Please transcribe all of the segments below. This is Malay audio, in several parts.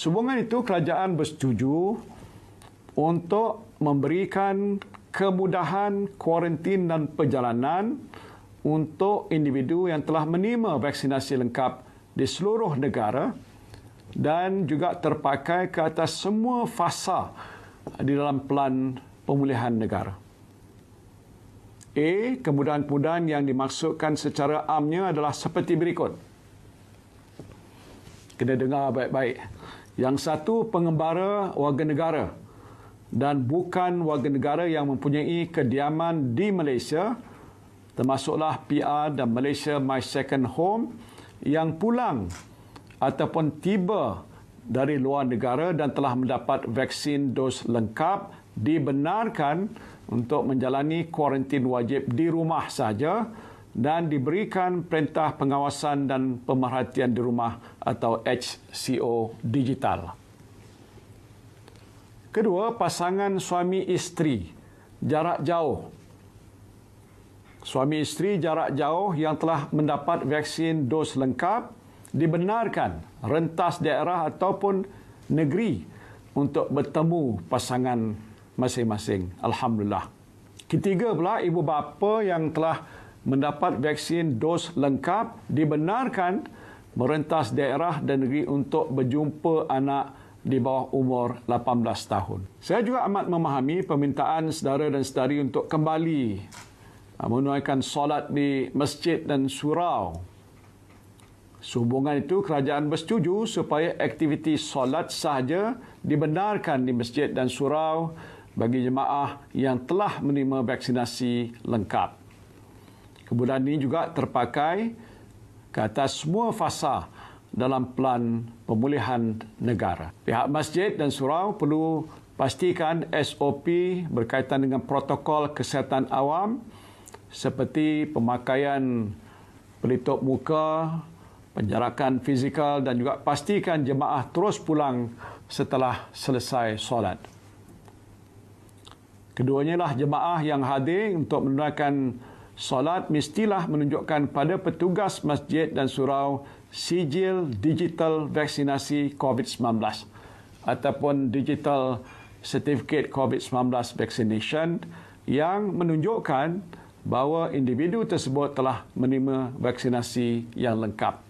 Sehubungan itu, kerajaan bersetuju untuk memberikan kemudahan kuarantin dan perjalanan untuk individu yang telah menerima vaksinasi lengkap di seluruh negara dan juga terpakai ke atas semua fasa di dalam pelan pemulihan negara. Kemudahan-kemudahan yang dimaksudkan secara amnya adalah seperti berikut. Kena dengar baik-baik. Yang satu, pengembara warga negara dan bukan warga negara yang mempunyai kediaman di Malaysia, termasuklah PR dan Malaysia My Second Home, yang pulang ataupun tiba dari luar negara dan telah mendapat vaksin dos lengkap dibenarkan untuk menjalani kuarantin wajib di rumah saja dan diberikan perintah pengawasan dan pemerhatian di rumah atau HCO digital. Kedua, pasangan suami isteri jarak jauh. Suami isteri jarak jauh yang telah mendapat vaksin dos lengkap dibenarkan rentas daerah ataupun negeri untuk bertemu pasangan masing-masing. Alhamdulillah. Ketiga pula, ibu bapa yang telah mendapat vaksin dos lengkap dibenarkan merentas daerah dan negeri untuk berjumpa anak di bawah umur 18 tahun. Saya juga amat memahami permintaan saudara dan saudari untuk kembali menunaikan solat di masjid dan surau. Sehubungan itu, kerajaan bersetuju supaya aktiviti solat sahaja dibenarkan di masjid dan surau bagi jemaah yang telah menerima vaksinasi lengkap. Kemudahan ini juga terpakai ke atas semua fasa dalam pelan pemulihan negara. Pihak masjid dan surau perlu pastikan SOP berkaitan dengan protokol kesihatan awam seperti pemakaian pelitup muka, penjarakan fizikal dan juga pastikan jemaah terus pulang setelah selesai solat. Keduanya lah jemaah yang hadir untuk menunaikan solat mestilah menunjukkan pada petugas masjid dan surau sijil digital vaksinasi COVID-19 ataupun digital certificate COVID-19 vaccination yang menunjukkan bahawa individu tersebut telah menerima vaksinasi yang lengkap.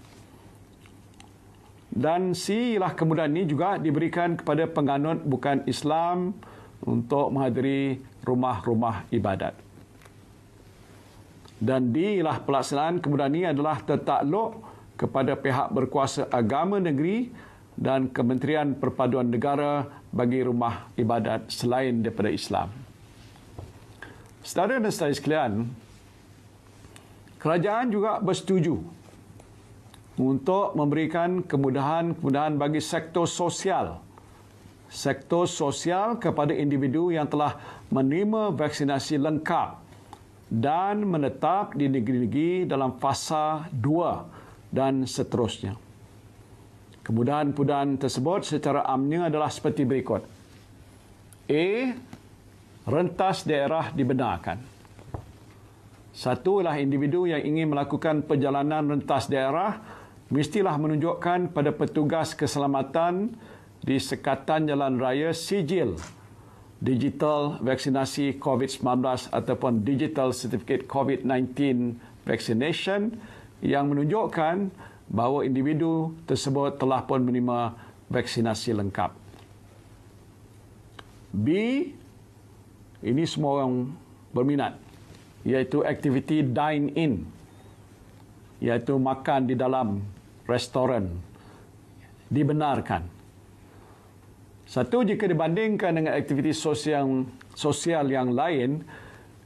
Dan ialah kemudahan ini juga diberikan kepada penganut bukan Islam untuk menghadiri rumah-rumah ibadat. Dan ialah pelaksanaan kemudahan ini adalah tertakluk kepada pihak berkuasa agama negeri dan Kementerian Perpaduan Negara bagi rumah ibadat selain daripada Islam. Saudara dan saudari sekalian, kerajaan juga bersetuju untuk memberikan kemudahan-kemudahan bagi sektor sosial. Sektor sosial kepada individu yang telah menerima vaksinasi lengkap dan menetap di negeri-negeri dalam fasa 2 dan seterusnya. Kemudahan-kemudahan tersebut secara amnya adalah seperti berikut. Rentas daerah dibenarkan. Satu ialah individu yang ingin melakukan perjalanan rentas daerah mestilah menunjukkan pada petugas keselamatan di sekatan jalan raya sijil digital vaksinasi COVID-19 ataupun digital certificate COVID-19 vaccination yang menunjukkan bahawa individu tersebut telah pun menerima vaksinasi lengkap. B, ini semua orang berminat, iaitu aktiviti dine-in, iaitu makan di dalam restoran, dibenarkan. Satu, jika dibandingkan dengan aktiviti sosial yang lain,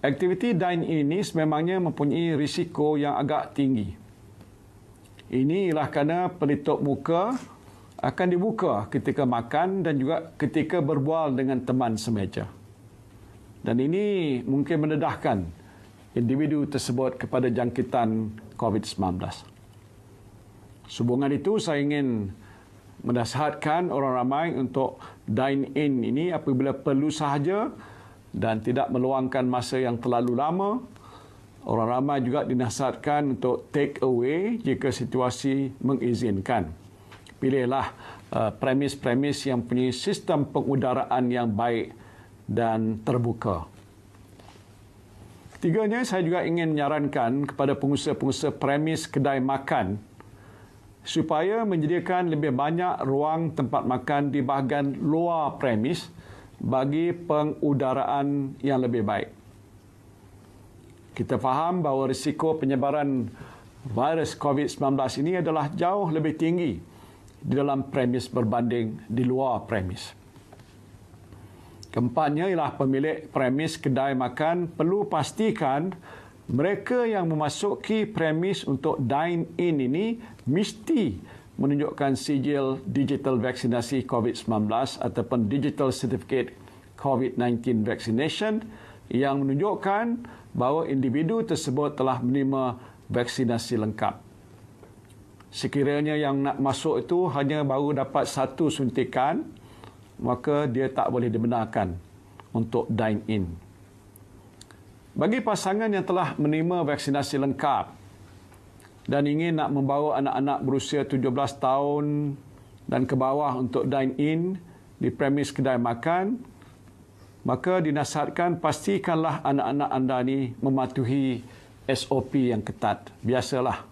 aktiviti dine-in ini sememangnya mempunyai risiko yang agak tinggi. Ini ialah kerana pelitup muka akan dibuka ketika makan dan juga ketika berbual dengan teman semeja. Dan ini mungkin mendedahkan individu tersebut kepada jangkitan COVID-19. Sehubungan itu, saya ingin menasihatkan orang ramai untuk dine-in ini apabila perlu sahaja dan tidak meluangkan masa yang terlalu lama. Orang ramai juga dinasihatkan untuk take away jika situasi mengizinkan. pilihlah premis-premis yang punya sistem pengudaraan yang baik dan terbuka. Ketiganya, saya juga ingin menyarankan kepada pengusaha-pengusaha premis kedai makan supaya menyediakan lebih banyak ruang tempat makan di bahagian luar premis bagi pengudaraan yang lebih baik. Kita faham bahawa risiko penyebaran virus COVID-19 ini adalah jauh lebih tinggi di dalam premis berbanding di luar premis. Keempatnya ialah pemilik premis kedai makan perlu pastikan mereka yang memasuki premis untuk dine-in ini mesti menunjukkan sijil digital vaksinasi COVID-19 ataupun digital certificate COVID-19 vaccination yang menunjukkan bahawa individu tersebut telah menerima vaksinasi lengkap. Sekiranya yang nak masuk itu hanya baru dapat satu suntikan, maka dia tak boleh dibenarkan untuk dine-in. Bagi pasangan yang telah menerima vaksinasi lengkap dan ingin nak membawa anak-anak berusia 17 tahun dan ke bawah untuk dine-in di premis kedai makan, maka dinasihatkan pastikanlah anak-anak anda ni mematuhi SOP yang ketat. Biasalah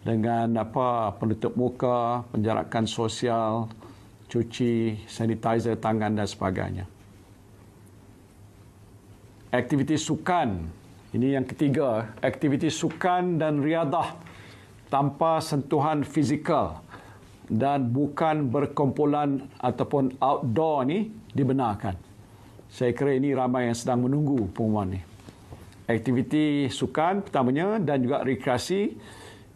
dengan penutup muka, penjarakan sosial, cuci sanitizer tangan dan sebagainya. Aktiviti sukan, ini yang ketiga, aktiviti sukan dan riadah tanpa sentuhan fizikal dan bukan berkumpulan ataupun outdoor ni dibenarkan. Saya kira ini ramai yang sedang menunggu pengumuman ini. Aktiviti sukan pertamanya dan juga rekreasi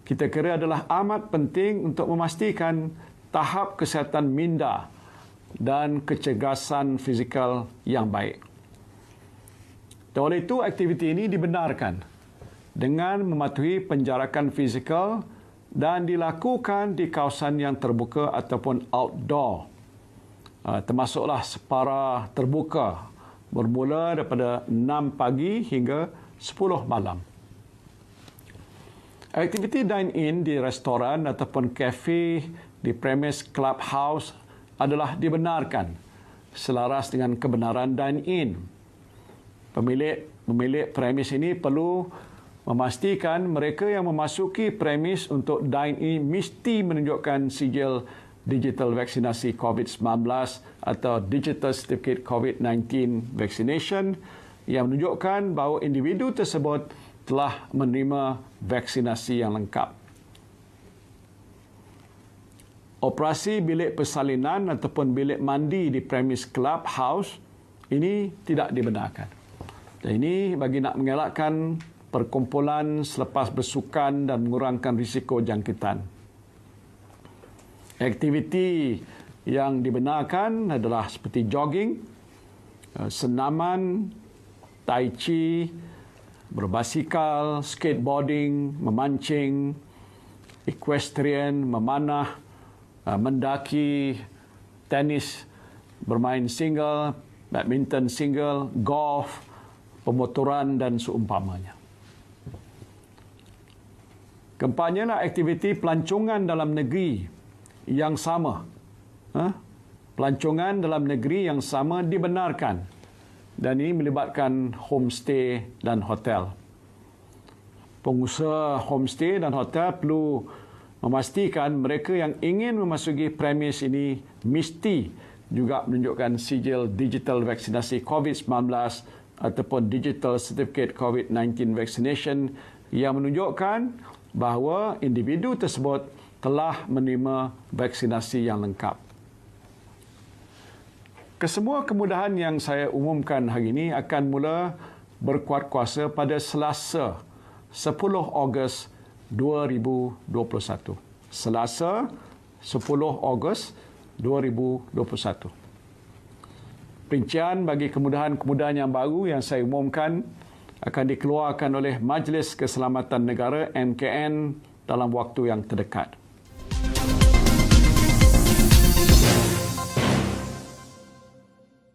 kita kira adalah amat penting untuk memastikan tahap kesihatan minda dan kecergasan fizikal yang baik. Dan oleh itu aktiviti ini dibenarkan dengan mematuhi penjarakan fizikal dan dilakukan di kawasan yang terbuka ataupun outdoor. Termasuklah separa terbuka bermula daripada 6 pagi hingga 10 malam. Aktiviti dine-in di restoran ataupun kafe di premis clubhouse adalah dibenarkan selaras dengan kebenaran dine-in. Pemilik premis ini perlu memastikan mereka yang memasuki premis untuk dine-in mesti menunjukkan sijil digital vaksinasi COVID-19 atau digital certificate COVID-19 vaccination yang menunjukkan bahawa individu tersebut telah menerima vaksinasi yang lengkap. Operasi bilik persalinan ataupun bilik mandi di premis clubhouse ini tidak dibenarkan. Dan ini bagi nak mengelakkan perkumpulan selepas bersukan dan mengurangkan risiko jangkitan. Aktiviti yang dibenarkan adalah seperti jogging, senaman, tai chi, berbasikal, skateboarding, memancing, equestrian, memanah, mendaki, tenis, bermain single, badminton single, golf, pemotoran dan seumpamanya. Keempatnya lah aktiviti pelancongan dalam negeri yang sama. Pelancongan dalam negeri yang sama dibenarkan dan ini melibatkan homestay dan hotel. Pengusaha homestay dan hotel perlu memastikan mereka yang ingin memasuki premis ini mesti juga menunjukkan sijil digital vaksinasi COVID-19 ataupun digital certificate COVID-19 vaccination yang menunjukkan bahawa individu tersebut telah menerima vaksinasi yang lengkap. Kesemua kemudahan yang saya umumkan hari ini akan mula berkuat kuasa pada Selasa 10 Ogos 2021. Selasa 10 Ogos 2021. Rincian bagi kemudahan-kemudahan yang baru yang saya umumkan akan dikeluarkan oleh Majlis Keselamatan Negara MKN dalam waktu yang terdekat.